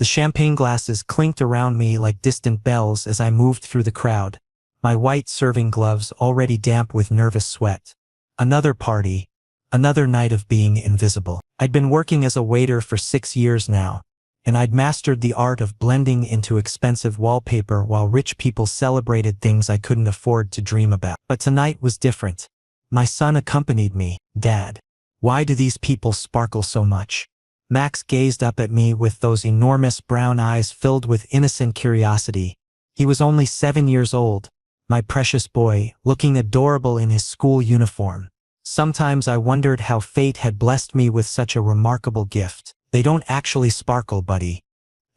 The champagne glasses clinked around me like distant bells as I moved through the crowd, my white serving gloves already damp with nervous sweat. Another party. Another night of being invisible. I'd been working as a waiter for 6 years now, and I'd mastered the art of blending into expensive wallpaper while rich people celebrated things I couldn't afford to dream about. But tonight was different. My son accompanied me. Dad, why do these people sparkle so much? Max gazed up at me with those enormous brown eyes filled with innocent curiosity. He was only 7 years old, my precious boy, looking adorable in his school uniform. Sometimes I wondered how fate had blessed me with such a remarkable gift. They don't actually sparkle, buddy.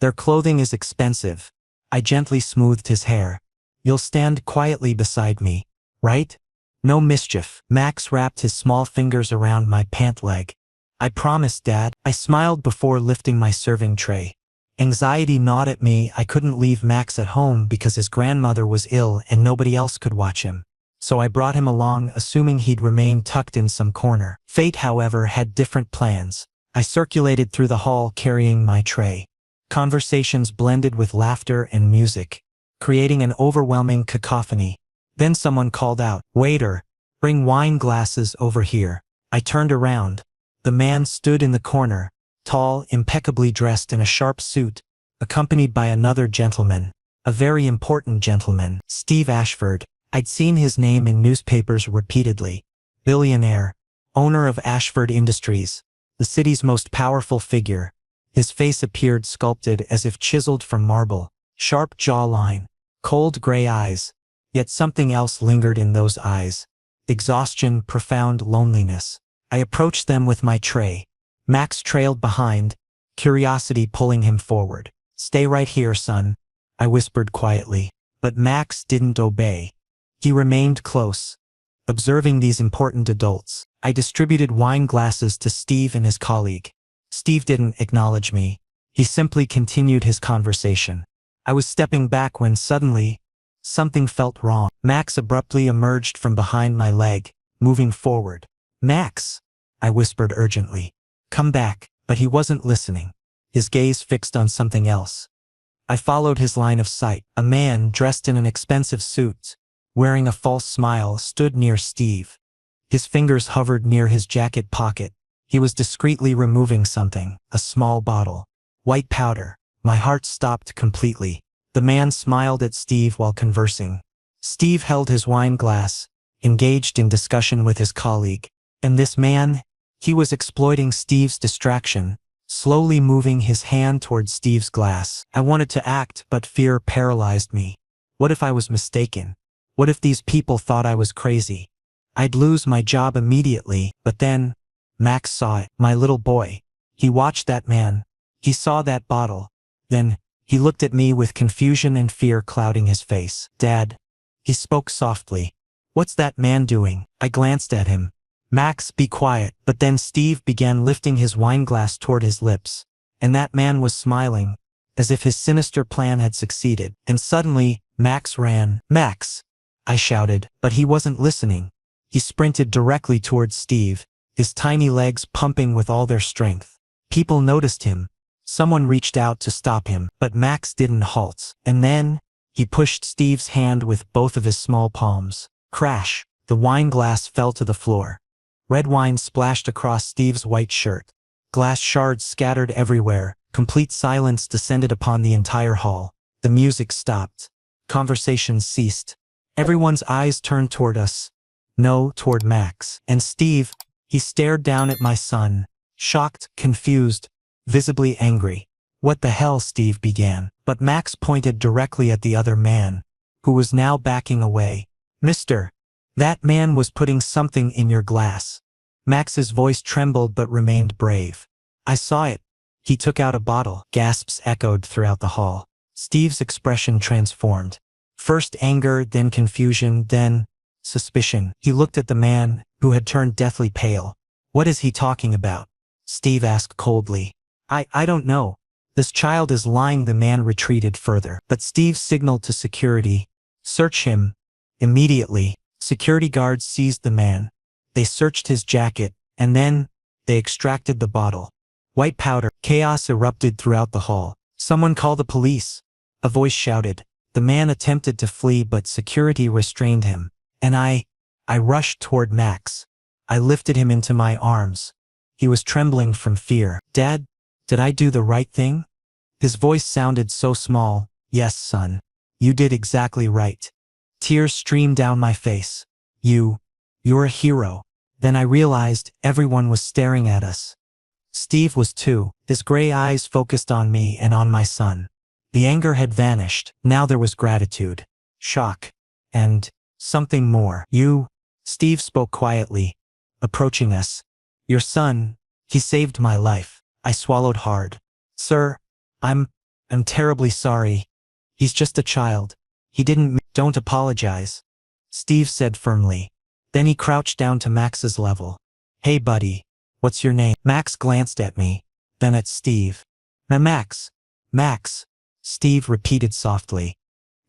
Their clothing is expensive. I gently smoothed his hair. You'll stand quietly beside me, right? No mischief. Max wrapped his small fingers around my pant leg. I promise, Dad. I smiled before lifting my serving tray. Anxiety gnawed at me. I couldn't leave Max at home because his grandmother was ill and nobody else could watch him. So I brought him along, assuming he'd remain tucked in some corner. Fate, however, had different plans. I circulated through the hall carrying my tray. Conversations blended with laughter and music, creating an overwhelming cacophony. Then someone called out, "Waiter, bring wine glasses over here." I turned around. The man stood in the corner, tall, impeccably dressed in a sharp suit, accompanied by another gentleman, a very important gentleman, Steve Ashford. I'd seen his name in newspapers repeatedly. Billionaire, owner of Ashford Industries, the city's most powerful figure. His face appeared sculpted as if chiseled from marble, sharp jawline, cold gray eyes. Yet something else lingered in those eyes. Exhaustion, profound loneliness. I approached them with my tray. Max trailed behind, curiosity pulling him forward. "Stay right here, son," I whispered quietly. But Max didn't obey. He remained close, observing these important adults. I distributed wine glasses to Steve and his colleague. Steve didn't acknowledge me. He simply continued his conversation. I was stepping back when suddenly, something felt wrong. Max abruptly emerged from behind my leg, moving forward. "Max," I whispered urgently. "Come back." But he wasn't listening. His gaze fixed on something else. I followed his line of sight. A man dressed in an expensive suit, wearing a false smile, stood near Steve. His fingers hovered near his jacket pocket. He was discreetly removing something, a small bottle. White powder. My heart stopped completely. The man smiled at Steve while conversing. Steve held his wine glass, engaged in discussion with his colleague. And this man, he was exploiting Steve's distraction, slowly moving his hand toward Steve's glass. I wanted to act, but fear paralyzed me. What if I was mistaken? What if these people thought I was crazy? I'd lose my job immediately. But then, Max saw it. My little boy. He watched that man. He saw that bottle. Then, he looked at me with confusion and fear clouding his face. "Dad." He spoke softly. "What's that man doing?" I glanced at him. "Max, be quiet." But then Steve began lifting his wineglass toward his lips, and that man was smiling, as if his sinister plan had succeeded. And suddenly, Max ran. "Max!" I shouted, but he wasn't listening. He sprinted directly towards Steve, his tiny legs pumping with all their strength. People noticed him. Someone reached out to stop him, but Max didn't halt. And then, he pushed Steve's hand with both of his small palms. Crash! The wine glass fell to the floor. Red wine splashed across Steve's white shirt. Glass shards scattered everywhere. Complete silence descended upon the entire hall. The music stopped. Conversations ceased. Everyone's eyes turned toward us. No, toward Max. And Steve, he stared down at my son, shocked, confused, visibly angry. "What the hell?" Steve began. But Max pointed directly at the other man, who was now backing away. "Mister, that man was putting something in your glass." Max's voice trembled but remained brave. "I saw it. He took out a bottle." Gasps echoed throughout the hall. Steve's expression transformed. First anger, then confusion, then suspicion. He looked at the man, who had turned deathly pale. "What is he talking about?" Steve asked coldly. I don't know. This child is lying." The man retreated further. But Steve signaled to security. "Search him." Immediately, security guards seized the man. They searched his jacket, and then, they extracted the bottle. White powder. Chaos erupted throughout the hall. Someone call the police, a voice shouted. The man attempted to flee but security restrained him, and I rushed toward Max. I lifted him into my arms. He was trembling from fear. Dad, did I do the right thing? His voice sounded so small. Yes, son. You did exactly right. Tears streamed down my face. You're a hero. Then I realized everyone was staring at us. Steve was too, his gray eyes focused on me and on my son. The anger had vanished. Now there was gratitude, shock, and something more. Steve spoke quietly, approaching us. Your son, he saved my life. I swallowed hard. Sir, I'm terribly sorry. He's just a child. He didn't. Don't apologize, Steve said firmly. Then he crouched down to Max's level. Hey buddy, what's your name? Max glanced at me, then at Steve. Max, Steve repeated softly.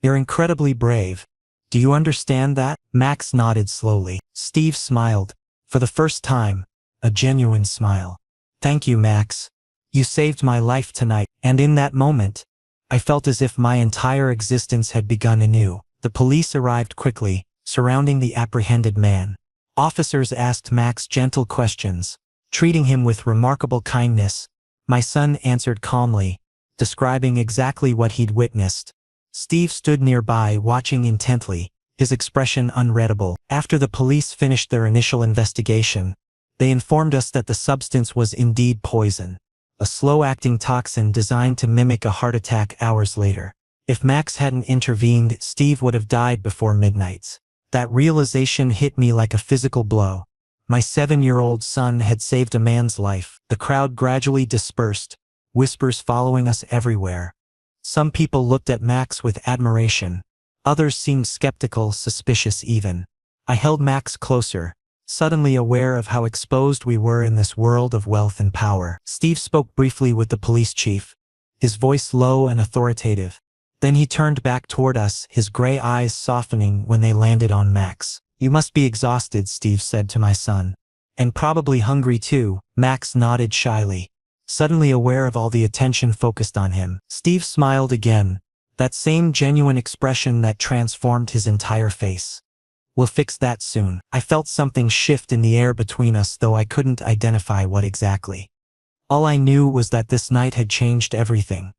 You're incredibly brave. Do you understand that? Max nodded slowly. Steve smiled, for the first time, a genuine smile. Thank you, Max. You saved my life tonight. And in that moment, I felt as if my entire existence had begun anew. The police arrived quickly, surrounding the apprehended man. Officers asked Max gentle questions, treating him with remarkable kindness. My son answered calmly, describing exactly what he'd witnessed. Steve stood nearby watching intently, his expression unreadable. After the police finished their initial investigation, they informed us that the substance was indeed poison, a slow-acting toxin designed to mimic a heart attack hours later. If Max hadn't intervened, Steve would have died before midnight. That realization hit me like a physical blow. My 7-year-old son had saved a man's life. The crowd gradually dispersed, whispers following us everywhere. Some people looked at Max with admiration. Others seemed skeptical, suspicious even. I held Max closer, suddenly aware of how exposed we were in this world of wealth and power. Steve spoke briefly with the police chief, his voice low and authoritative. Then he turned back toward us, his gray eyes softening when they landed on Max. You must be exhausted, Steve said to my son. And probably hungry too. Max nodded shyly, suddenly aware of all the attention focused on him. Steve smiled again, that same genuine expression that transformed his entire face. We'll fix that soon. I felt something shift in the air between us, though I couldn't identify what exactly. All I knew was that this night had changed everything.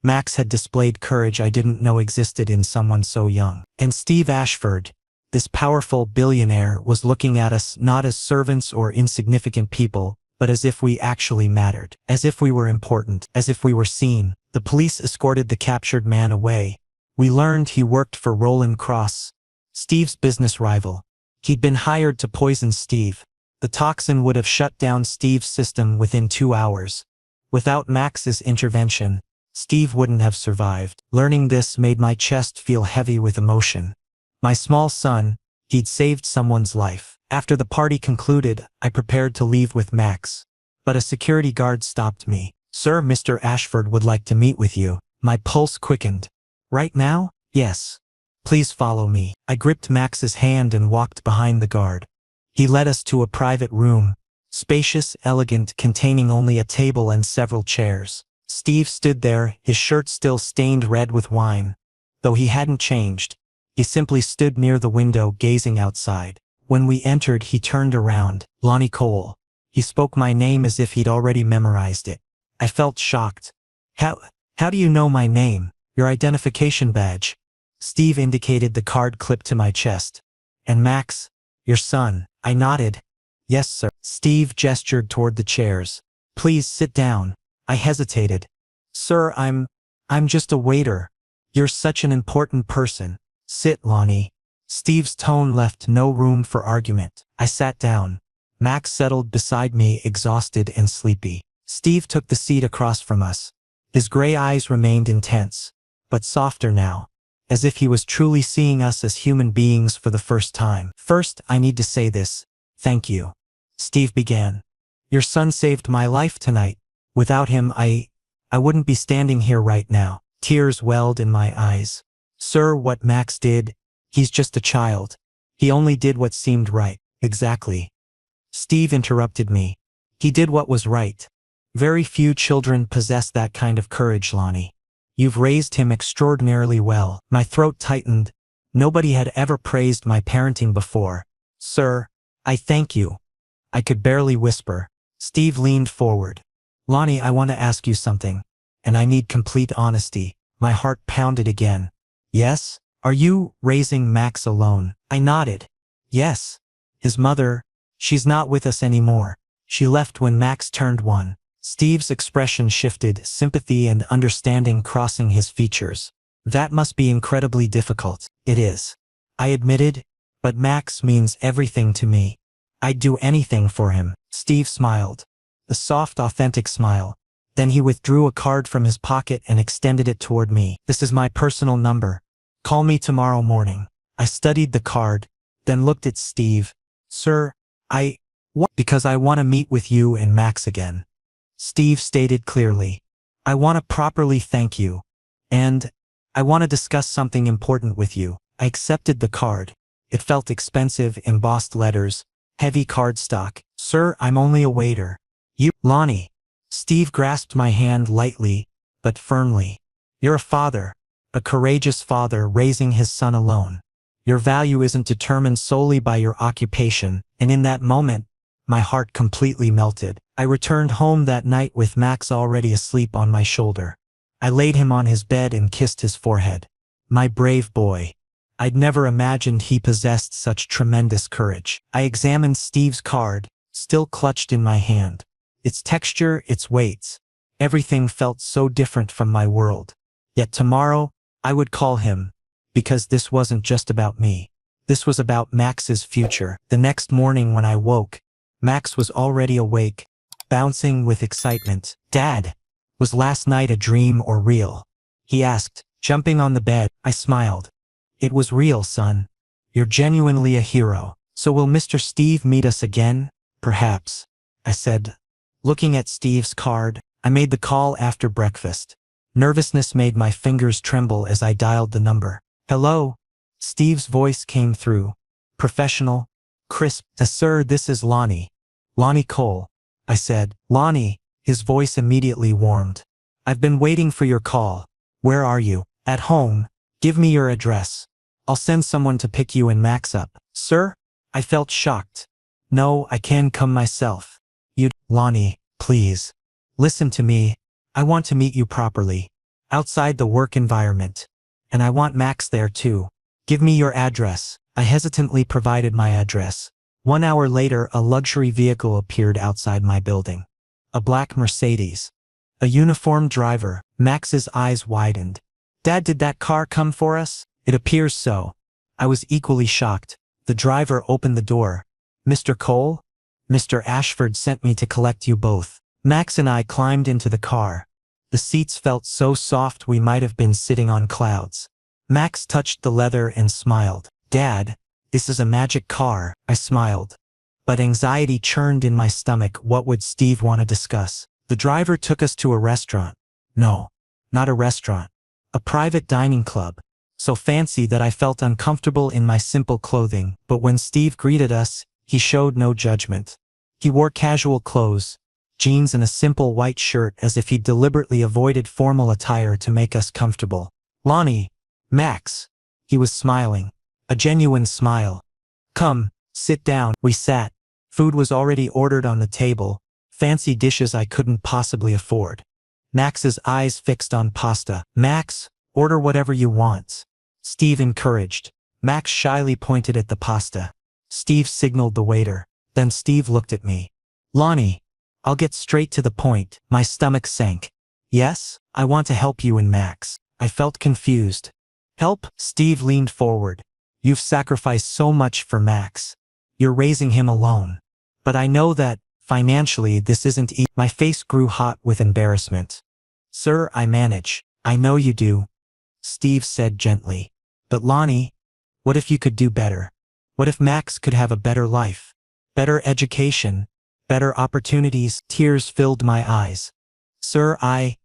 Max had displayed courage I didn't know existed in someone so young. And Steve Ashford, this powerful billionaire, was looking at us not as servants or insignificant people, but as if we actually mattered, as if we were important, as if we were seen. The police escorted the captured man away. We learned he worked for Roland Cross, Steve's business rival. He'd been hired to poison Steve. The toxin would have shut down Steve's system within 2 hours. Without Max's intervention, Steve wouldn't have survived. Learning this made my chest feel heavy with emotion. My small son, he'd saved someone's life. After the party concluded, I prepared to leave with Max. But a security guard stopped me. Sir, Mr. Ashford would like to meet with you. My pulse quickened. Right now? Yes. Please follow me. I gripped Max's hand and walked behind the guard. He led us to a private room, spacious, elegant, containing only a table and several chairs. Steve stood there, his shirt still stained red with wine. Though he hadn't changed, he simply stood near the window gazing outside. When we entered, he turned around. Lonnie Cole. He spoke my name as if he'd already memorized it. I felt shocked. How do you know my name? Your identification badge. Steve indicated the card clipped to my chest. And Max, your son. I nodded. Yes, sir. Steve gestured toward the chairs. Please sit down. I hesitated. Sir, I'm just a waiter. You're such an important person. Sit, Lonnie. Steve's tone left no room for argument. I sat down. Max settled beside me, exhausted and sleepy. Steve took the seat across from us. His gray eyes remained intense, but softer now, as if he was truly seeing us as human beings for the first time. First, I need to say this. Thank you. Steve began. Your son saved my life tonight. Without him, I wouldn't be standing here right now. Tears welled in my eyes. Sir, what Max did, he's just a child. He only did what seemed right. Exactly. Steve interrupted me. He did what was right. Very few children possess that kind of courage, Lonnie. You've raised him extraordinarily well. My throat tightened. Nobody had ever praised my parenting before. Sir, I thank you. I could barely whisper. Steve leaned forward. Lonnie, I want to ask you something. And I need complete honesty. My heart pounded again. Yes? Are you raising Max alone? I nodded. Yes. His mother, she's not with us anymore. She left when Max turned 1. Steve's expression shifted, sympathy and understanding crossing his features. That must be incredibly difficult. It is. I admitted, but Max means everything to me. I'd do anything for him. Steve smiled. A soft, authentic smile. Then he withdrew a card from his pocket and extended it toward me. This is my personal number. Call me tomorrow morning. I studied the card, then looked at Steve. Sir, what? Because I want to meet with you and Max again. Steve stated clearly. I want to properly thank you. And I want to discuss something important with you. I accepted the card. It felt expensive, embossed letters, heavy cardstock. Sir, I'm only a waiter. You, Lonnie. Steve grasped my hand lightly, but firmly. You're a father, a courageous father raising his son alone. Your value isn't determined solely by your occupation, and in that moment, my heart completely melted. I returned home that night with Max already asleep on my shoulder. I laid him on his bed and kissed his forehead. My brave boy. I'd never imagined he possessed such tremendous courage. I examined Steve's card, still clutched in my hand. Its texture, its weights. Everything felt so different from my world. Yet tomorrow, I would call him, because this wasn't just about me. This was about Max's future. The next morning when I woke, Max was already awake, bouncing with excitement. Dad, was last night a dream or real? He asked, jumping on the bed. I smiled. It was real, son. You're genuinely a hero. So will Mr. Steve meet us again? Perhaps, I said. Looking at Steve's card, I made the call after breakfast. Nervousness made my fingers tremble as I dialed the number. Hello? Steve's voice came through. Professional, crisp. Sir, this is Lonnie. Lonnie Cole, I said. Lonnie, his voice immediately warmed. I've been waiting for your call. Where are you? At home. Give me your address. I'll send someone to pick you and Max up. Sir? I felt shocked. No, I can come myself. Lonnie, please. Listen to me. I want to meet you properly. Outside the work environment. And I want Max there too. Give me your address. I hesitantly provided my address. 1 hour later, a luxury vehicle appeared outside my building. A black Mercedes. A uniformed driver. Max's eyes widened. Dad, did that car come for us? It appears so. I was equally shocked. The driver opened the door. Mr. Cole? Mr. Ashford sent me to collect you both. Max and I climbed into the car. The seats felt so soft we might have been sitting on clouds. Max touched the leather and smiled. Dad, this is a magic car, I smiled. But anxiety churned in my stomach. What would Steve want to discuss? The driver took us to a restaurant. No, not a restaurant. A private dining club. So fancy that I felt uncomfortable in my simple clothing. But when Steve greeted us, he showed no judgment. He wore casual clothes, jeans and a simple white shirt, as if he deliberately avoided formal attire to make us comfortable. Lonnie, Max. He was smiling. A genuine smile. Come, sit down. We sat. Food was already ordered on the table, fancy dishes I couldn't possibly afford. Max's eyes fixed on pasta. Max, order whatever you want. Steve encouraged. Max shyly pointed at the pasta. Steve signaled the waiter. Then Steve looked at me. Lonnie, I'll get straight to the point. My stomach sank. Yes, I want to help you and Max. I felt confused. Help? Steve leaned forward. You've sacrificed so much for Max. You're raising him alone. But I know that, financially, this isn't easy. My face grew hot with embarrassment. Sir, I manage. I know you do. Steve said gently. But Lonnie, what if you could do better? What if Max could have a better life? Better education? Better opportunities? Tears filled my eyes. Sir, I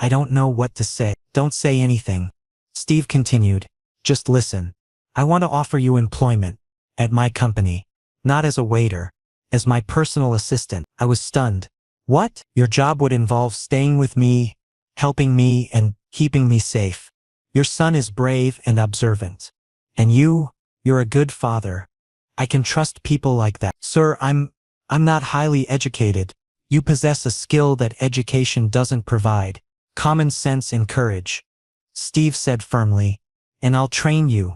don't know what to say. Don't say anything. Steve continued. Just listen. I want to offer you employment. At my company. Not as a waiter. As my personal assistant. I was stunned. What? Your job would involve staying with me, helping me, and keeping me safe. Your son is brave and observant. And you're a good father. I can trust people like that. Sir, I'm not highly educated. You possess a skill that education doesn't provide. Common sense and courage. Steve said firmly. And I'll train you.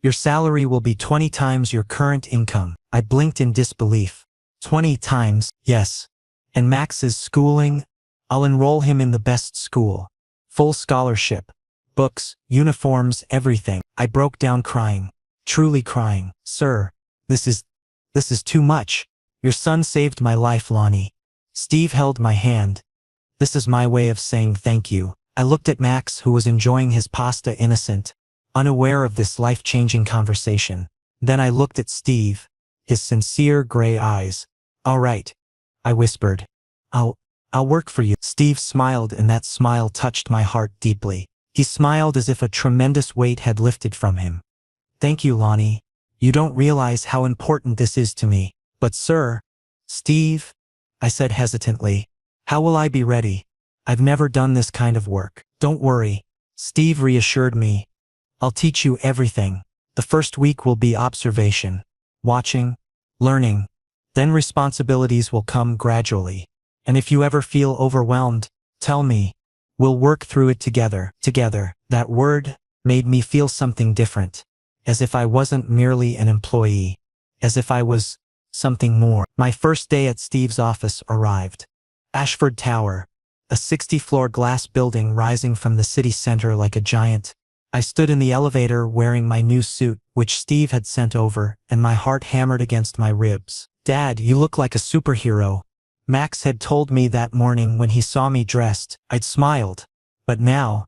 Your salary will be 20 times your current income. I blinked in disbelief. 20 times, yes. And Max's schooling? I'll enroll him in the best school. Full scholarship. Books, uniforms, everything. I broke down crying. Truly crying. Sir, this is too much. Your son saved my life, Lonnie. Steve held my hand. This is my way of saying thank you. I looked at Max, who was enjoying his pasta innocent, unaware of this life-changing conversation. Then I looked at Steve, his sincere gray eyes. All right, I whispered. I'll work for you. Steve smiled, and that smile touched my heart deeply. He smiled as if a tremendous weight had lifted from him. Thank you, Lonnie. You don't realize how important this is to me. But sir, Steve, I said hesitantly, how will I be ready? I've never done this kind of work. Don't worry. Steve reassured me. I'll teach you everything. The first week will be observation, watching, learning. Then responsibilities will come gradually. And if you ever feel overwhelmed, tell me. We'll work through it together. Together. That word made me feel something different. As if I wasn't merely an employee. As if I was something more. My first day at Steve's office arrived. Ashford Tower, a 60-floor glass building rising from the city center like a giant. I stood in the elevator wearing my new suit, which Steve had sent over, and my heart hammered against my ribs. Dad, you look like a superhero. Max had told me that morning when he saw me dressed. I'd smiled. But now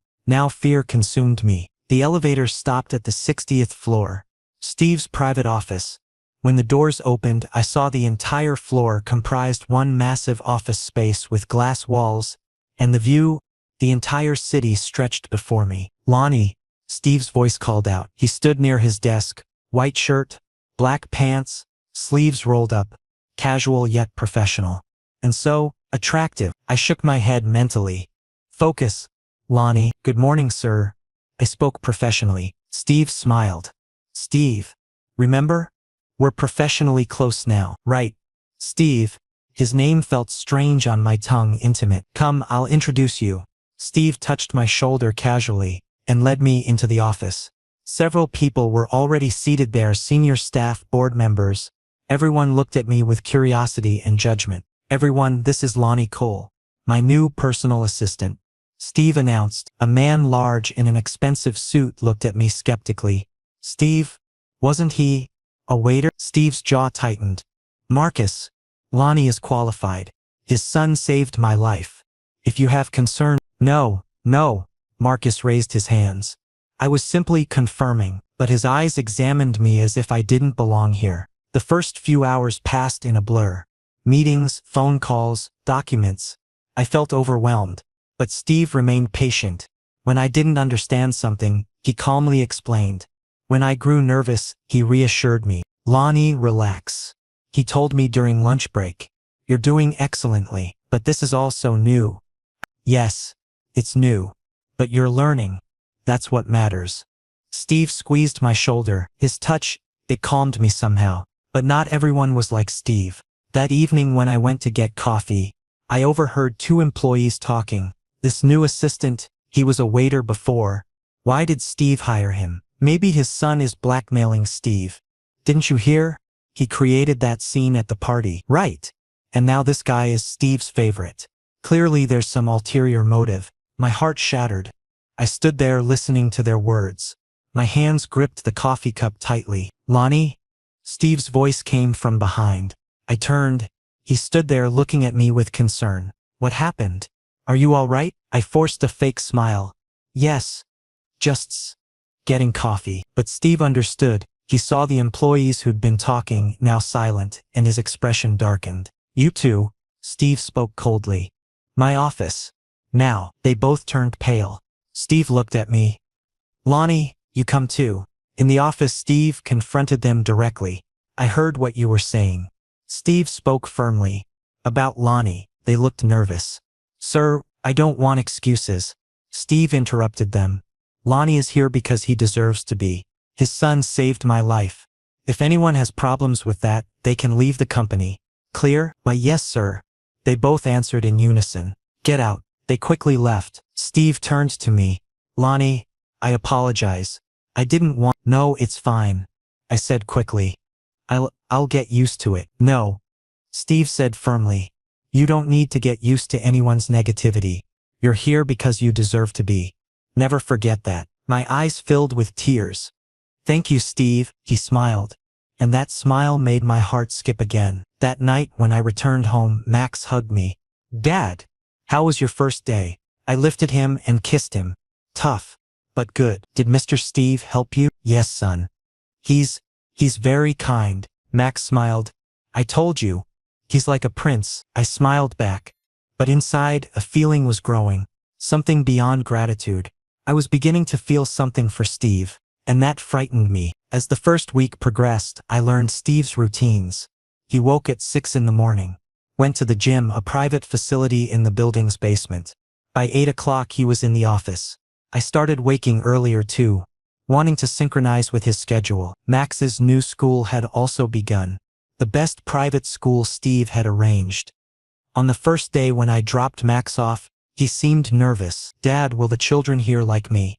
fear consumed me. The elevator stopped at the 60th floor, Steve's private office. When the doors opened, I saw the entire floor comprised one massive office space with glass walls, and the entire city stretched before me. Lonnie, Steve's voice called out. He stood near his desk, white shirt, black pants, sleeves rolled up, casual yet professional. And so, attractive. I shook my head mentally. Focus, Lonnie. Good morning, sir. I spoke professionally. Steve smiled. Steve, remember? We're professionally close now. Right. Steve. His name felt strange on my tongue, intimate. Come, I'll introduce you. Steve touched my shoulder casually and led me into the office. Several people were already seated there, senior staff, board members. Everyone looked at me with curiosity and judgment. Everyone, this is Lonnie Cole, my new personal assistant. Steve announced. A man large in an expensive suit looked at me skeptically. Steve, wasn't he a waiter? Steve's jaw tightened. Marcus, Lonnie is qualified. His son saved my life. If you have concern— No, Marcus raised his hands. I was simply confirming, but his eyes examined me as if I didn't belong here. The first few hours passed in a blur. Meetings, phone calls, documents. I felt overwhelmed. But Steve remained patient. When I didn't understand something, he calmly explained. When I grew nervous, he reassured me. Lonnie, relax. He told me during lunch break. You're doing excellently, but this is also new. Yes, it's new. But you're learning. That's what matters. Steve squeezed my shoulder. His touch, it calmed me somehow. But not everyone was like Steve. That evening when I went to get coffee, I overheard two employees talking. This new assistant, he was a waiter before. Why did Steve hire him? Maybe his son is blackmailing Steve. Didn't you hear? He created that scene at the party. Right. And now this guy is Steve's favorite. Clearly there's some ulterior motive. My heart shattered. I stood there listening to their words. My hands gripped the coffee cup tightly. Lonnie? Steve's voice came from behind. I turned. He stood there looking at me with concern. What happened? Are you all right? I forced a fake smile. Yes. Just getting coffee. But Steve understood. He saw the employees who'd been talking, now silent, and his expression darkened. You two, Steve spoke coldly. My office. Now, they both turned pale. Steve looked at me. Lonnie, you come too. In the office, Steve confronted them directly. I heard what you were saying. Steve spoke firmly. About Lonnie. They looked nervous. Sir, I don't want excuses. Steve interrupted them. Lonnie is here because he deserves to be. His son saved my life. If anyone has problems with that, they can leave the company. Clear? Why, yes, sir. They both answered in unison. Get out. They quickly left. Steve turned to me. Lonnie, I apologize. I didn't want— No, it's fine, I said quickly. I'll get used to it. No, Steve said firmly. You don't need to get used to anyone's negativity. You're here because you deserve to be. Never forget that. My eyes filled with tears. Thank you, Steve, he smiled. And that smile made my heart skip again. That night when I returned home, Max hugged me. Dad, how was your first day? I lifted him and kissed him. Tough, but good. Did Mr. Steve help you? Yes, son. He's very kind. Max smiled. I told you. He's like a prince. I smiled back. But inside, a feeling was growing. Something beyond gratitude. I was beginning to feel something for Steve, and that frightened me. As the first week progressed, I learned Steve's routines. He woke at 6 in the morning, went to the gym, a private facility in the building's basement. By 8 o'clock he was in the office. I started waking earlier too, wanting to synchronize with his schedule. Max's new school had also begun. The best private school Steve had arranged. On the first day when I dropped Max off, he seemed nervous. Dad, will the children here like me?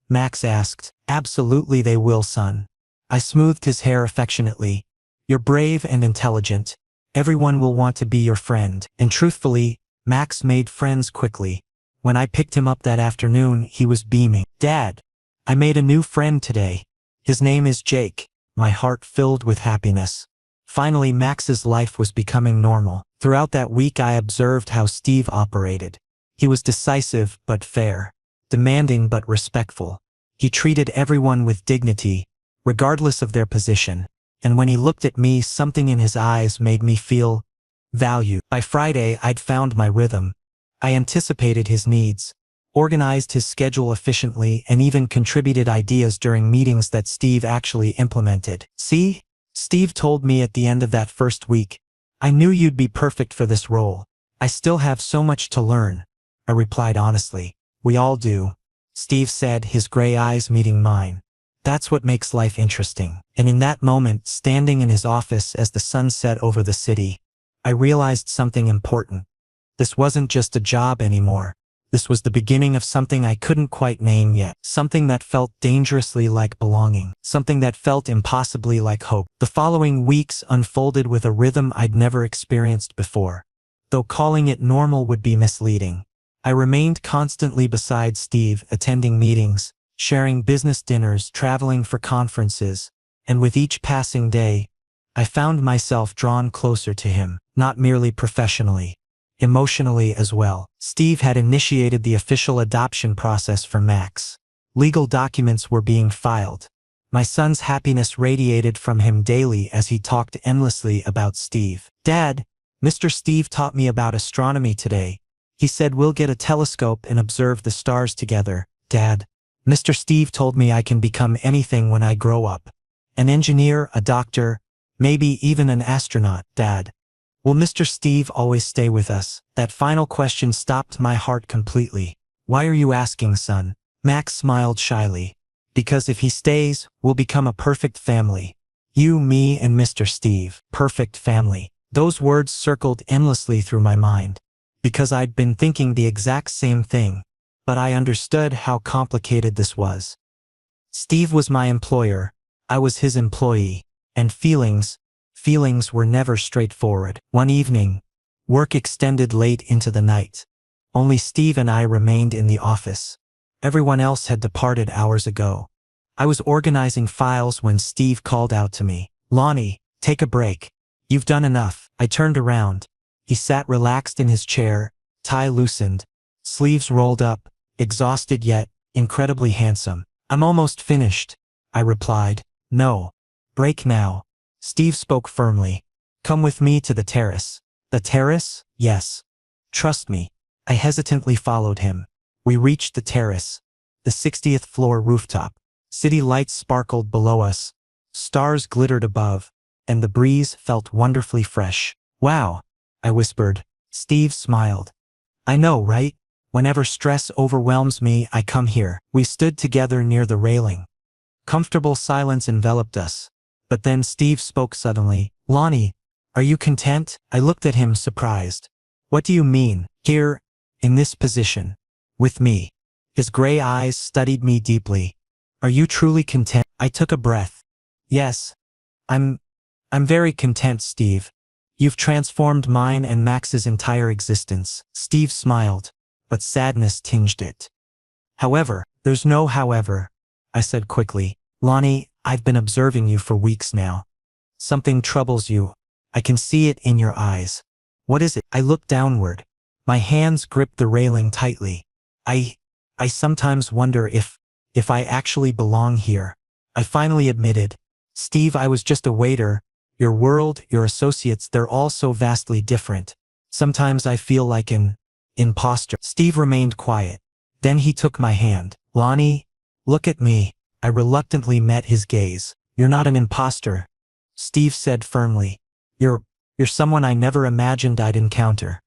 Max asked. Absolutely they will, son. I smoothed his hair affectionately. You're brave and intelligent. Everyone will want to be your friend. And truthfully, Max made friends quickly. When I picked him up that afternoon, he was beaming. Dad, I made a new friend today. His name is Jake. My heart filled with happiness. Finally, Max's life was becoming normal. Throughout that week, I observed how Steve operated. He was decisive but fair, demanding but respectful. He treated everyone with dignity, regardless of their position. And when he looked at me, something in his eyes made me feel valued. By Friday, I'd found my rhythm. I anticipated his needs, organized his schedule efficiently, and even contributed ideas during meetings that Steve actually implemented. See? Steve told me at the end of that first week, I knew you'd be perfect for this role. I still have so much to learn, I replied honestly. We all do, Steve said, his gray eyes meeting mine. That's what makes life interesting. And in that moment, standing in his office as the sun set over the city, I realized something important. This wasn't just a job anymore. This was the beginning of something I couldn't quite name yet. Something that felt dangerously like belonging. Something that felt impossibly like hope. The following weeks unfolded with a rhythm I'd never experienced before. Though calling it normal would be misleading. I remained constantly beside Steve, attending meetings, sharing business dinners, traveling for conferences, and with each passing day, I found myself drawn closer to him, not merely professionally, emotionally as well. Steve had initiated the official adoption process for Max. Legal documents were being filed. My son's happiness radiated from him daily as he talked endlessly about Steve. Dad, Mr. Steve taught me about astronomy today. He said we'll get a telescope and observe the stars together. Dad, Mr. Steve told me I can become anything when I grow up. An engineer, a doctor, maybe even an astronaut. Dad, will Mr. Steve always stay with us? That final question stopped my heart completely. Why are you asking, son? Max smiled shyly. Because if he stays, we'll become a perfect family. You, me, and Mr. Steve. Perfect family. Those words circled endlessly through my mind. Because I'd been thinking the exact same thing, but I understood how complicated this was. Steve was my employer, I was his employee, and feelings were never straightforward. One evening, work extended late into the night. Only Steve and I remained in the office. Everyone else had departed hours ago. I was organizing files when Steve called out to me. Lonnie, take a break. You've done enough. I turned around. He sat relaxed in his chair, tie loosened, sleeves rolled up, exhausted yet incredibly handsome. I'm almost finished, I replied. No. Break now. Steve spoke firmly. Come with me to the terrace. The terrace? Yes. Trust me. I hesitantly followed him. We reached the terrace, the 60th floor rooftop. City lights sparkled below us, stars glittered above, and the breeze felt wonderfully fresh. Wow, I whispered. Steve smiled. I know, right? Whenever stress overwhelms me, I come here. We stood together near the railing. Comfortable silence enveloped us. But then Steve spoke suddenly. Lonnie, are you content? I looked at him surprised. What do you mean? Here, in this position. With me. His gray eyes studied me deeply. Are you truly content? I took a breath. Yes. I'm very content, Steve. You've transformed mine and Max's entire existence. Steve smiled, but sadness tinged it. However, there's no however, I said quickly. Lonnie, I've been observing you for weeks now. Something troubles you. I can see it in your eyes. What is it? I looked downward. My hands gripped the railing tightly. I sometimes wonder if I actually belong here. I finally admitted. Steve, I was just a waiter. Your world, your associates, they're all so vastly different. Sometimes I feel like an imposter. Steve remained quiet. Then he took my hand. Lonnie, look at me. I reluctantly met his gaze. You're not an imposter, Steve said firmly. You're someone I never imagined I'd encounter.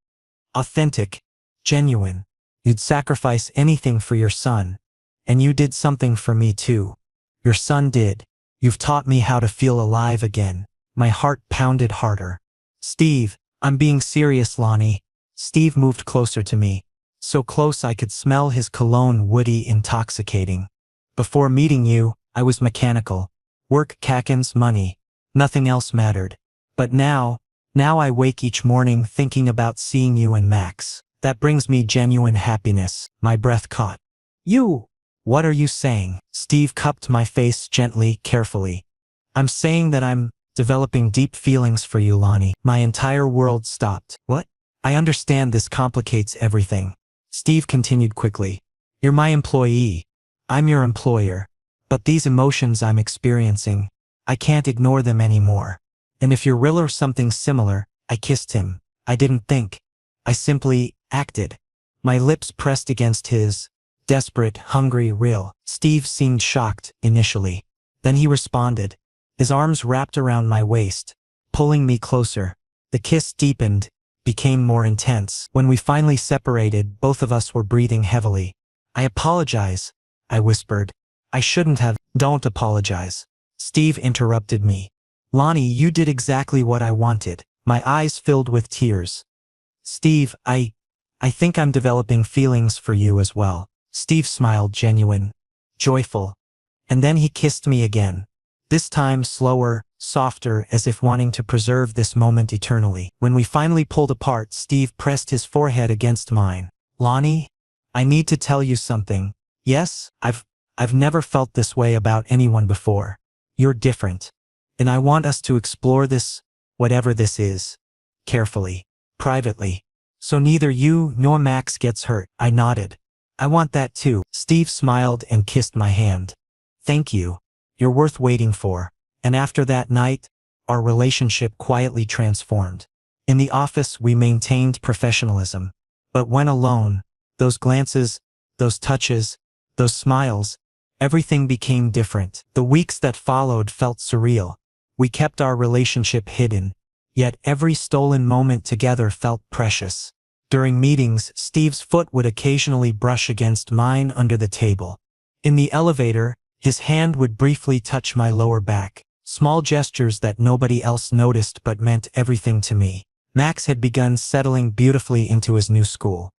Authentic, genuine. You'd sacrifice anything for your son. And you did something for me too. Your son did. You've taught me how to feel alive again. My heart pounded harder. Steve, I'm being serious, Lonnie. Steve moved closer to me. So close I could smell his cologne, woody, intoxicating. Before meeting you, I was mechanical. Work, cackins, money. Nothing else mattered. But now I wake each morning thinking about seeing you and Max. That brings me genuine happiness. My breath caught. You! What are you saying? Steve cupped my face gently, carefully. I'm saying that I'm developing deep feelings for you, Lonnie. My entire world stopped. What? I understand this complicates everything. Steve continued quickly. You're my employee. I'm your employer. But these emotions I'm experiencing, I can't ignore them anymore. And if you're real or something similar, I kissed him. I didn't think. I simply acted. My lips pressed against his. Desperate, hungry, real. Steve seemed shocked, initially. Then he responded. His arms wrapped around my waist, pulling me closer. The kiss deepened, became more intense. When we finally separated, both of us were breathing heavily. I apologize, I whispered. I shouldn't have. Don't apologize. Steve interrupted me. Lonnie, you did exactly what I wanted. My eyes filled with tears. Steve, I think I'm developing feelings for you as well. Steve smiled, genuine, joyful. And then he kissed me again. This time slower, softer, as if wanting to preserve this moment eternally. When we finally pulled apart, Steve pressed his forehead against mine. Lonnie, I need to tell you something. Yes, I've never felt this way about anyone before. You're different. And I want us to explore this, whatever this is, carefully, privately. So neither you nor Max gets hurt. I nodded. I want that too. Steve smiled and kissed my hand. Thank you. You're worth waiting for. And after that night, our relationship quietly transformed. In the office, we maintained professionalism. But when alone, those glances, those touches, those smiles, everything became different. The weeks that followed felt surreal. We kept our relationship hidden, yet every stolen moment together felt precious. During meetings, Steve's foot would occasionally brush against mine under the table. In the elevator, his hand would briefly touch my lower back. Small gestures that nobody else noticed but meant everything to me. Max had begun settling beautifully into his new school.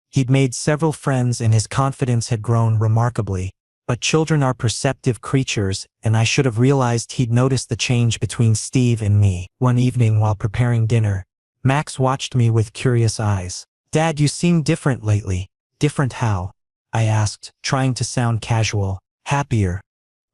He'd made several friends and his confidence had grown remarkably. But children are perceptive creatures, and I should have realized he'd noticed the change between Steve and me. One evening while preparing dinner, Max watched me with curious eyes. Dad, you seem different lately. Different how? I asked, trying to sound casual. Happier.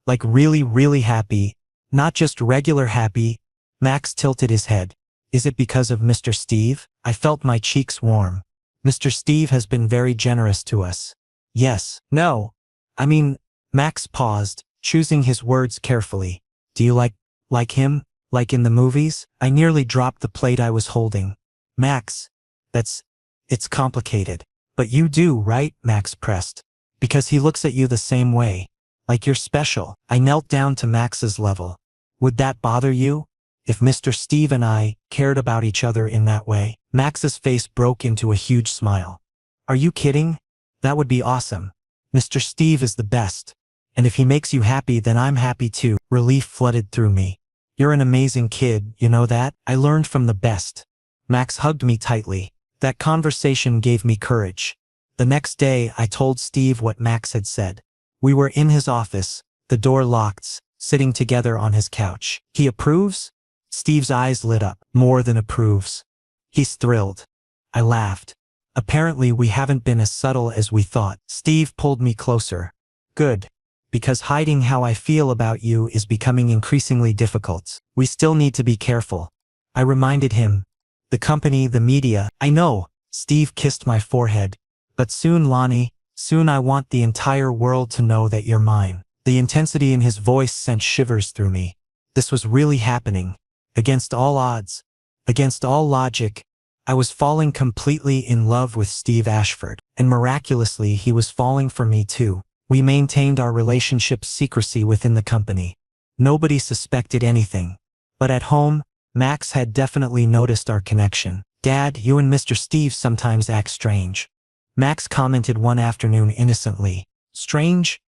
Like really, really happy. Not just regular happy. Max tilted his head. Is it because of Mr. Steve? I felt my cheeks warm. Mr. Steve has been very generous to us. Yes. No. I mean, Max paused, choosing his words carefully. Do you like him? Like in the movies? I nearly dropped the plate I was holding. Max, it's complicated. But you do, right? Max pressed. Because he looks at you the same way. Like you're special. I knelt down to Max's level. Would that bother you? If Mr. Steve and I cared about each other in that way? Max's face broke into a huge smile. Are you kidding? That would be awesome. Mr. Steve is the best. And if he makes you happy, then I'm happy too. Relief flooded through me. You're an amazing kid, you know that? I learned from the best. Max hugged me tightly. That conversation gave me courage. The next day, I told Steve what Max had said. We were in his office, the door locked, sitting together on his couch. He approves? Steve's eyes lit up. More than approves. He's thrilled. I laughed. Apparently we haven't been as subtle as we thought. Steve pulled me closer. Good. Because hiding how I feel about you is becoming increasingly difficult. We still need to be careful. I reminded him. The company, the media. I know. Steve kissed my forehead. But soon, Lonnie, soon I want the entire world to know that you're mine. The intensity in his voice sent shivers through me. This was really happening. Against all odds. Against all logic. I was falling completely in love with Steve Ashford. And miraculously, he was falling for me too. We maintained our relationship's secrecy within the company. Nobody suspected anything. But at home, Max had definitely noticed our connection. Dad, you and Mr. Steve sometimes act strange. Max commented one afternoon innocently. Strange?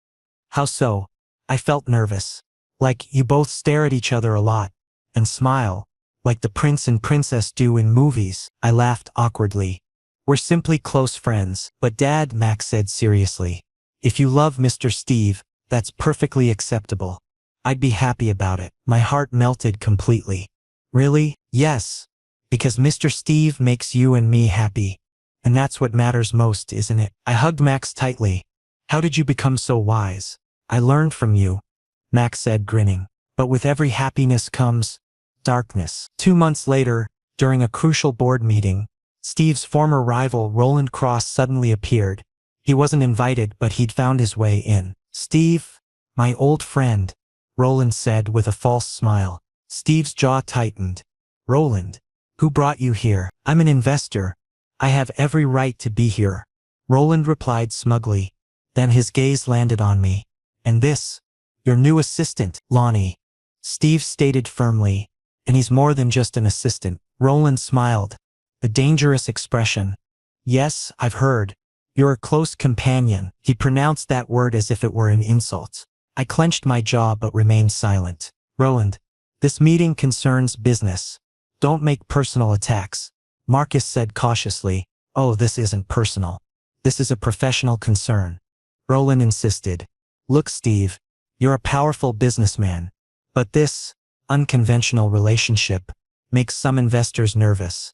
How so? I felt nervous. Like you both stare at each other a lot. And smile. Like the prince and princess do in movies. I laughed awkwardly. We're simply close friends. But Dad, Max said seriously. If you love Mr. Steve, that's perfectly acceptable. I'd be happy about it. My heart melted completely. Really? Yes. Because Mr. Steve makes you and me happy. And that's what matters most, isn't it? I hugged Max tightly. How did you become so wise? I learned from you, Max said, grinning. But with every happiness comes darkness. 2 months later, during a crucial board meeting, Steve's former rival Roland Cross suddenly appeared. He wasn't invited, but he'd found his way in. Steve, my old friend, Roland said with a false smile. Steve's jaw tightened. Roland, who brought you here? I'm an investor. I have every right to be here. Roland replied smugly. Then his gaze landed on me. And this? Your new assistant, Lonnie. Steve stated firmly. And he's more than just an assistant. Roland smiled. A dangerous expression. Yes, I've heard. You're a close companion. He pronounced that word as if it were an insult. I clenched my jaw but remained silent. Roland, this meeting concerns business. Don't make personal attacks. Marcus said cautiously. Oh, this isn't personal. This is a professional concern. Roland insisted. Look, Steve, you're a powerful businessman. But this unconventional relationship makes some investors nervous.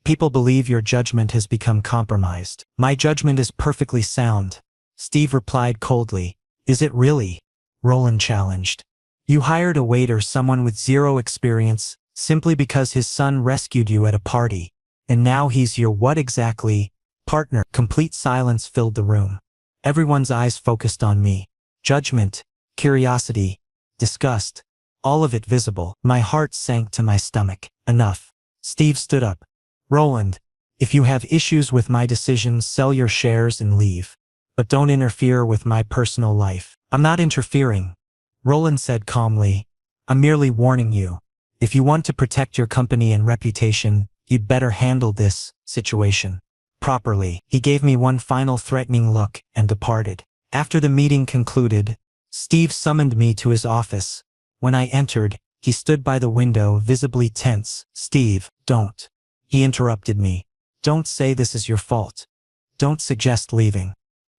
People believe your judgment has become compromised. My judgment is perfectly sound. Steve replied coldly. Is it really? Roland challenged. You hired a waiter, someone with zero experience, simply because his son rescued you at a party. And now he's your what exactly? Partner. Complete silence filled the room. Everyone's eyes focused on me. Judgment, curiosity, disgust, all of it visible. My heart sank to my stomach. Enough. Steve stood up. Roland, if you have issues with my decisions, sell your shares and leave. But don't interfere with my personal life. I'm not interfering, Roland said calmly. I'm merely warning you. If you want to protect your company and reputation, you'd better handle this situation properly. He gave me one final threatening look and departed. After the meeting concluded, Steve summoned me to his office. When I entered, he stood by the window, visibly tense. Steve, don't. He interrupted me. Don't say this is your fault. Don't suggest leaving.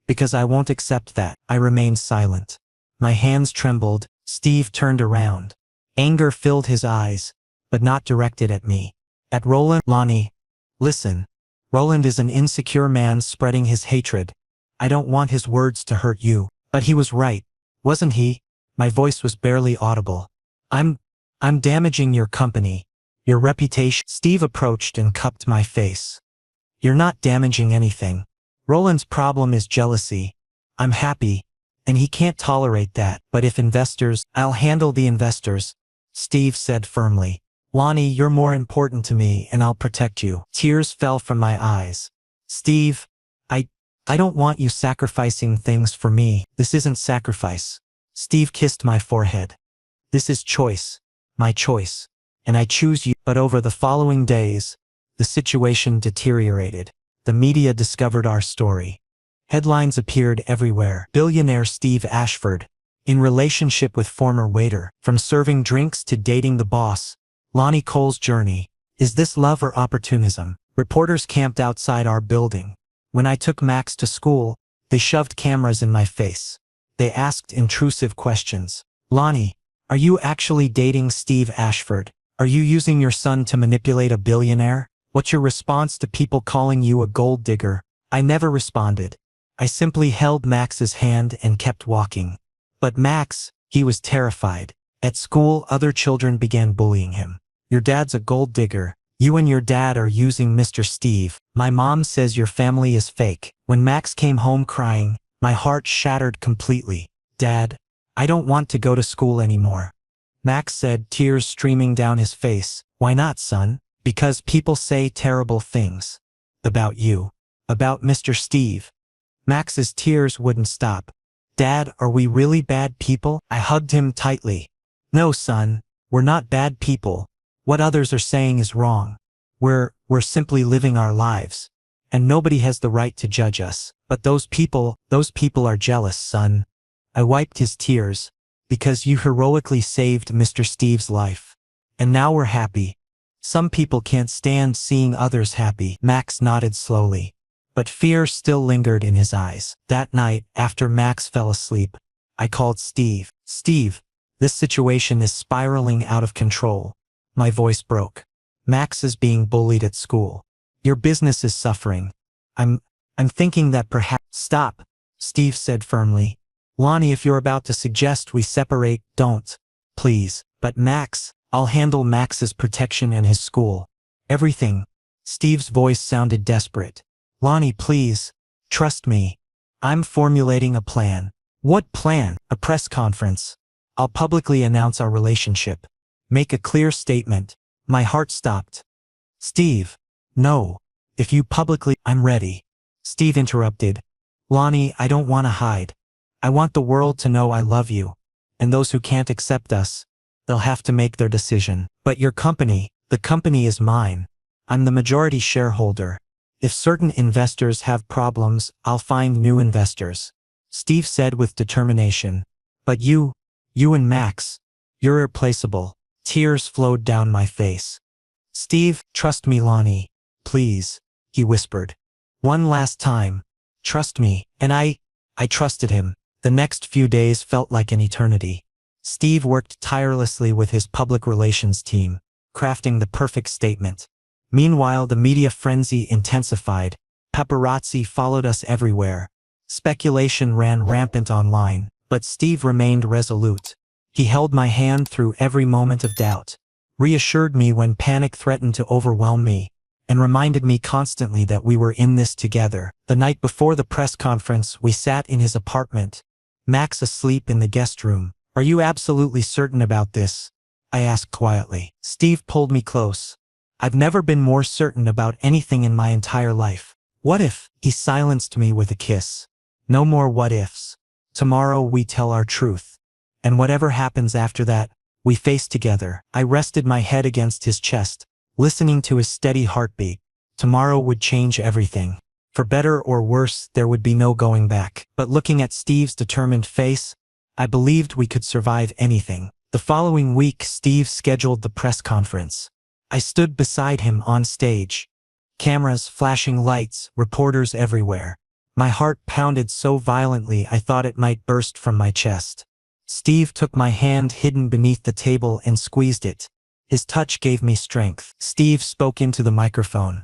Because I won't accept that. I remained silent. My hands trembled. Steve turned around. Anger filled his eyes, but not directed at me. At Roland. Lonnie, listen. Roland is an insecure man spreading his hatred. I don't want his words to hurt you. But he was right, wasn't he? My voice was barely audible. I'm damaging your company. Your reputation. Steve approached and cupped my face. You're not damaging anything. Roland's problem is jealousy. I'm happy, and he can't tolerate that. But if investors, I'll handle the investors, Steve said firmly. Lonnie, you're more important to me, and I'll protect you. Tears fell from my eyes. Steve, I don't want you sacrificing things for me. This isn't sacrifice. Steve kissed my forehead. This is choice. My choice. And I choose you. But over the following days, the situation deteriorated. The media discovered our story. Headlines appeared everywhere. Billionaire Steve Ashford, in relationship with former waiter, from serving drinks to dating the boss. Lonnie Cole's journey. Is this love or opportunism? Reporters camped outside our building. When I took Max to school, they shoved cameras in my face. They asked intrusive questions. Lonnie, are you actually dating Steve Ashford? Are you using your son to manipulate a billionaire? What's your response to people calling you a gold digger? I never responded. I simply held Max's hand and kept walking. But Max, he was terrified. At school, other children began bullying him. Your dad's a gold digger. You and your dad are using Mr. Steve. My mom says your family is fake. When Max came home crying, my heart shattered completely. Dad, I don't want to go to school anymore. Max said, tears streaming down his face. Why not, son? Because people say terrible things. About you. About Mr. Steve. Max's tears wouldn't stop. Dad, are we really bad people? I hugged him tightly. No, son, we're not bad people. What others are saying is wrong. We're simply living our lives. And nobody has the right to judge us. But those people are jealous, son. I wiped his tears. Because you heroically saved Mr. Steve's life. And now we're happy. Some people can't stand seeing others happy. Max nodded slowly. But fear still lingered in his eyes. That night, after Max fell asleep, I called Steve. Steve, this situation is spiraling out of control. My voice broke. Max is being bullied at school. Your business is suffering. I'm thinking that perhaps— Stop, Steve said firmly. Lonnie, if you're about to suggest we separate, don't. Please. But Max, I'll handle Max's protection and his school. Everything. Steve's voice sounded desperate. Lonnie, please. Trust me. I'm formulating a plan. What plan? A press conference. I'll publicly announce our relationship. Make a clear statement. My heart stopped. Steve. No. If you publicly— I'm ready. Steve interrupted. Lonnie, I don't want to hide. I want the world to know I love you. And those who can't accept us, they'll have to make their decision. But your company, the company is mine. I'm the majority shareholder. If certain investors have problems, I'll find new investors. Steve said with determination. But you and Max, you're irreplaceable. Tears flowed down my face. Steve, trust me, Lonnie. Please, he whispered. One last time. Trust me. And I trusted him. The next few days felt like an eternity. Steve worked tirelessly with his public relations team, crafting the perfect statement. Meanwhile, the media frenzy intensified. Paparazzi followed us everywhere. Speculation ran rampant online, but Steve remained resolute. He held my hand through every moment of doubt, reassured me when panic threatened to overwhelm me, and reminded me constantly that we were in this together. The night before the press conference, we sat in his apartment, Max asleep in the guest room. Are you absolutely certain about this? I asked quietly. Steve pulled me close. I've never been more certain about anything in my entire life. What if? He silenced me with a kiss. No more what ifs. Tomorrow we tell our truth. And whatever happens after that, we face together. I rested my head against his chest, listening to his steady heartbeat. Tomorrow would change everything. For better or worse, there would be no going back. But looking at Steve's determined face, I believed we could survive anything. The following week, Steve scheduled the press conference. I stood beside him on stage. Cameras, flashing lights, reporters everywhere. My heart pounded so violently I thought it might burst from my chest. Steve took my hand hidden beneath the table and squeezed it. His touch gave me strength. Steve spoke into the microphone.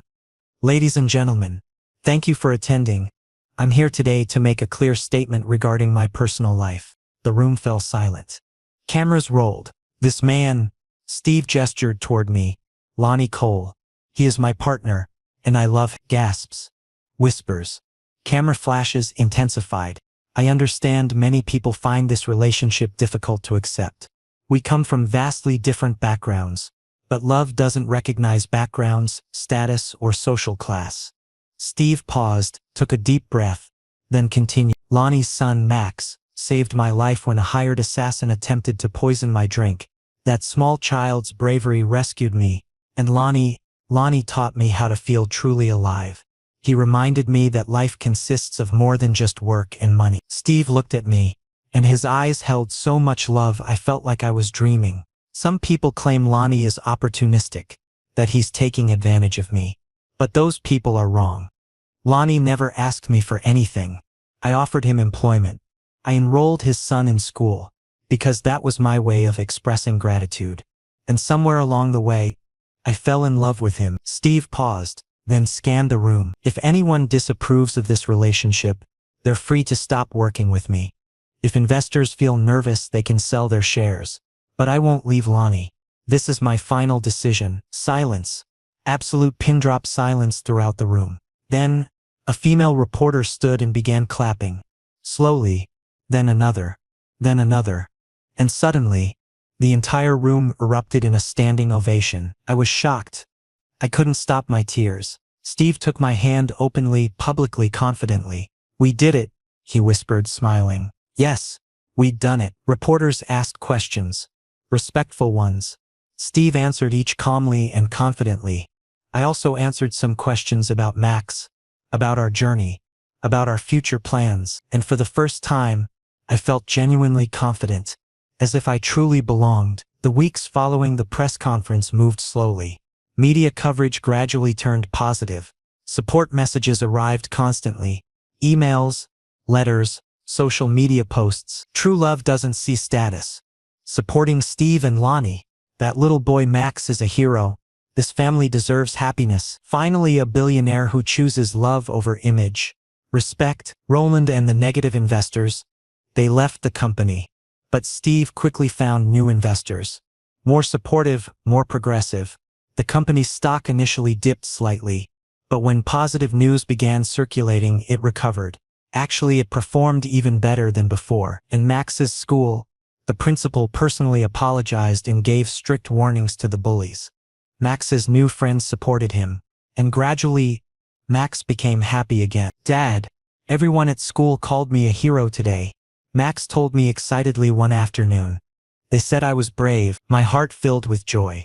Ladies and gentlemen, thank you for attending. I'm here today to make a clear statement regarding my personal life. The room fell silent. Cameras rolled. This man— Steve gestured toward me. Lonnie Cole. He is my partner, and I love— Gasps. Whispers. Camera flashes intensified. I understand many people find this relationship difficult to accept. We come from vastly different backgrounds, but love doesn't recognize backgrounds, status, or social class. Steve paused, took a deep breath, then continued. Lonnie's son Max saved my life when a hired assassin attempted to poison my drink. That small child's bravery rescued me, and Lonnie taught me how to feel truly alive. He reminded me that life consists of more than just work and money. Steve looked at me, and his eyes held so much love I felt like I was dreaming. Some people claim Lonnie is opportunistic, that he's taking advantage of me. But those people are wrong. Lonnie never asked me for anything. I offered him employment. I enrolled his son in school, because that was my way of expressing gratitude. And somewhere along the way, I fell in love with him. Steve paused, then scanned the room. If anyone disapproves of this relationship, they're free to stop working with me. If investors feel nervous, they can sell their shares. But I won't leave Lonnie. This is my final decision. Silence. Absolute pin-drop silence throughout the room. Then, a female reporter stood and began clapping. Slowly, then another, and suddenly, the entire room erupted in a standing ovation. I was shocked. I couldn't stop my tears. Steve took my hand openly, publicly, confidently. "We did it," he whispered, smiling. "Yes, we'd done it." Reporters asked questions. Respectful ones. Steve answered each calmly and confidently. I also answered some questions about Max, about our journey, about our future plans, and for the first time, I felt genuinely confident, as if I truly belonged. The weeks following the press conference moved slowly. Media coverage gradually turned positive. Support messages arrived constantly. Emails, letters, social media posts. True love doesn't see status. Supporting Steve and Lonnie. That little boy Max is a hero. This family deserves happiness. Finally, a billionaire who chooses love over image. Respect. Roland and the negative investors. They left the company. But Steve quickly found new investors. More supportive, more progressive. The company's stock initially dipped slightly. But when positive news began circulating, it recovered. Actually, it performed even better than before. In Max's school, the principal personally apologized and gave strict warnings to the bullies. Max's new friends supported him, and gradually, Max became happy again. "Dad, everyone at school called me a hero today," Max told me excitedly one afternoon. "They said I was brave." My heart filled with joy.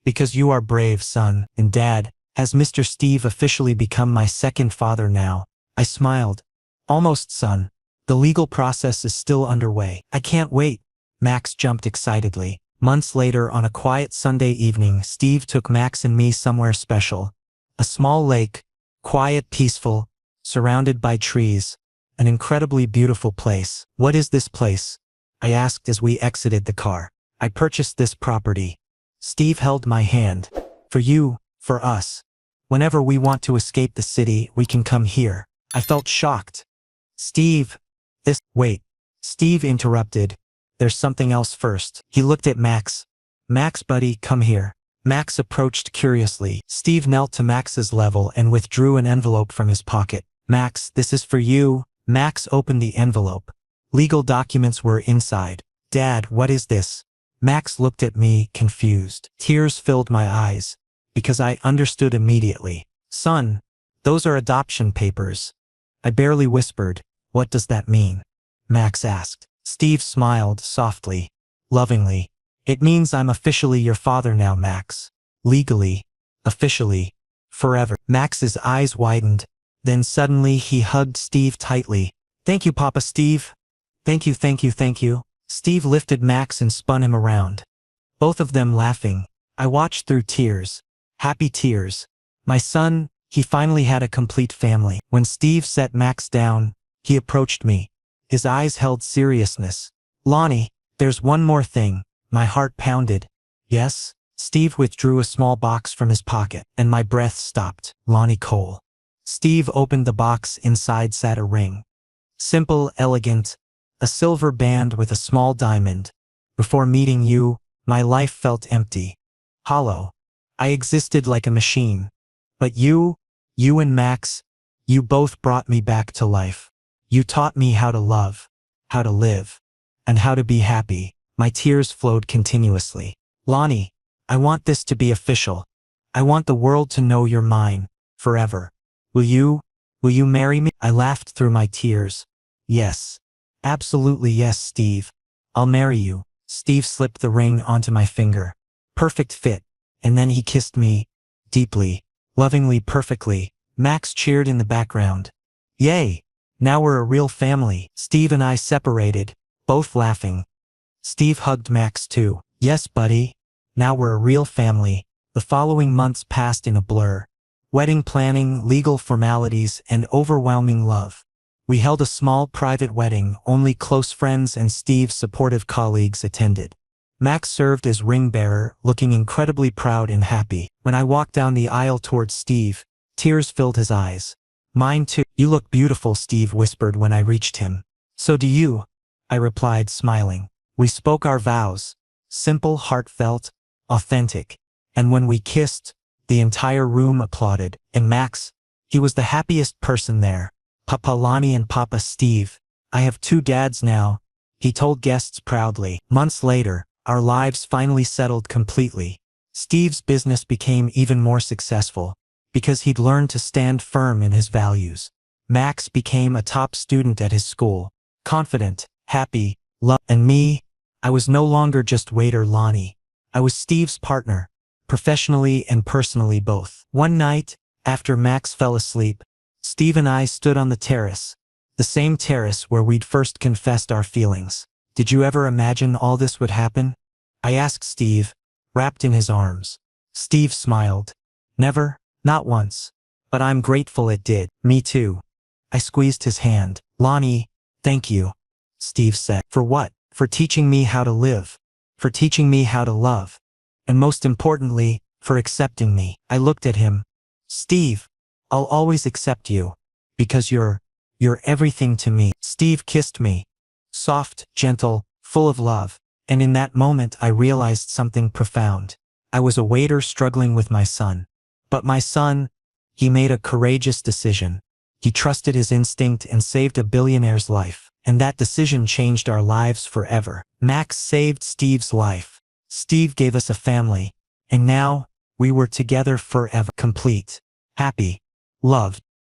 "Because you are brave, son." "And Dad, has Mr. Steve officially become my second father now?" I smiled. "Almost, son. The legal process is still underway." "I can't wait." Max jumped excitedly. Months later, on a quiet Sunday evening, Steve took Max and me somewhere special. A small lake, quiet, peaceful, surrounded by trees. An incredibly beautiful place. "What is this place?" I asked as we exited the car. "I purchased this property." Steve held my hand. "For you, for us. Whenever we want to escape the city, we can come here." I felt shocked. "Steve, wait." Steve interrupted. "There's something else first." He looked at Max. "Max, buddy, come here." Max approached curiously. Steve knelt to Max's level and withdrew an envelope from his pocket. "Max, this is for you." Max opened the envelope. Legal documents were inside. "Dad, what is this?" Max looked at me, confused. Tears filled my eyes, because I understood immediately. "Son, those are adoption papers." I barely whispered. "What does that mean?" Max asked. Steve smiled softly, lovingly. "It means I'm officially your father now, Max. Legally, officially, forever." Max's eyes widened. Then suddenly he hugged Steve tightly. "Thank you, Papa Steve. Thank you, thank you, thank you." Steve lifted Max and spun him around. Both of them laughing. I watched through tears. Happy tears. My son, he finally had a complete family. When Steve set Max down, he approached me. His eyes held seriousness. "Lonnie, there's one more thing." My heart pounded. "Yes?" Steve withdrew a small box from his pocket, and my breath stopped. "Lonnie Cole." Steve opened the box. Inside sat a ring. Simple, elegant, a silver band with a small diamond. "Before meeting you, my life felt empty. Hollow. I existed like a machine. But you and Max, you both brought me back to life. You taught me how to love, how to live, and how to be happy." My tears flowed continuously. "Lonnie, I want this to be official. I want the world to know you're mine, forever. Will you marry me?" I laughed through my tears. "Yes. Absolutely yes, Steve. I'll marry you." Steve slipped the ring onto my finger. Perfect fit. And then he kissed me, deeply, lovingly, perfectly. Max cheered in the background. Yay! Now we're a real family. Steve and I separated, both laughing. Steve hugged Max too. Yes, buddy. Now we're a real family. The following months passed in a blur. Wedding planning, legal formalities, and overwhelming love. We held a small private wedding, only close friends and Steve's supportive colleagues attended. Max served as ring bearer, looking incredibly proud and happy. When I walked down the aisle towards Steve, tears filled his eyes. Mine too. You look beautiful, Steve whispered when I reached him. So do you, I replied, smiling. We spoke our vows. Simple, heartfelt, authentic. And when we kissed, the entire room applauded. And Max, he was the happiest person there. Papa Lonnie and Papa Steve. I have 2 dads now, he told guests proudly. Months later, our lives finally settled completely. Steve's business became even more successful, because he'd learned to stand firm in his values. Max became a top student at his school, confident, happy, loved. And me, I was no longer just waiter Lonnie. I was Steve's partner, professionally and personally both. One night, after Max fell asleep, Steve and I stood on the terrace, the same terrace where we'd first confessed our feelings. Did you ever imagine all this would happen? I asked Steve, wrapped in his arms. Steve smiled. Never, not once. But I'm grateful it did. Me too. I squeezed his hand. Lonnie, thank you, Steve said. For what? For teaching me how to live. For teaching me how to love. And most importantly, for accepting me. I looked at him. Steve, I'll always accept you. Because you're everything to me. Steve kissed me. Soft, gentle, full of love. And in that moment I realized something profound. I was a waiter struggling with my son. But my son, he made a courageous decision. He trusted his instinct and saved a billionaire's life. And that decision changed our lives forever. Max saved Steve's life. Steve gave us a family. And now, we were together forever. Complete. Happy. Loved.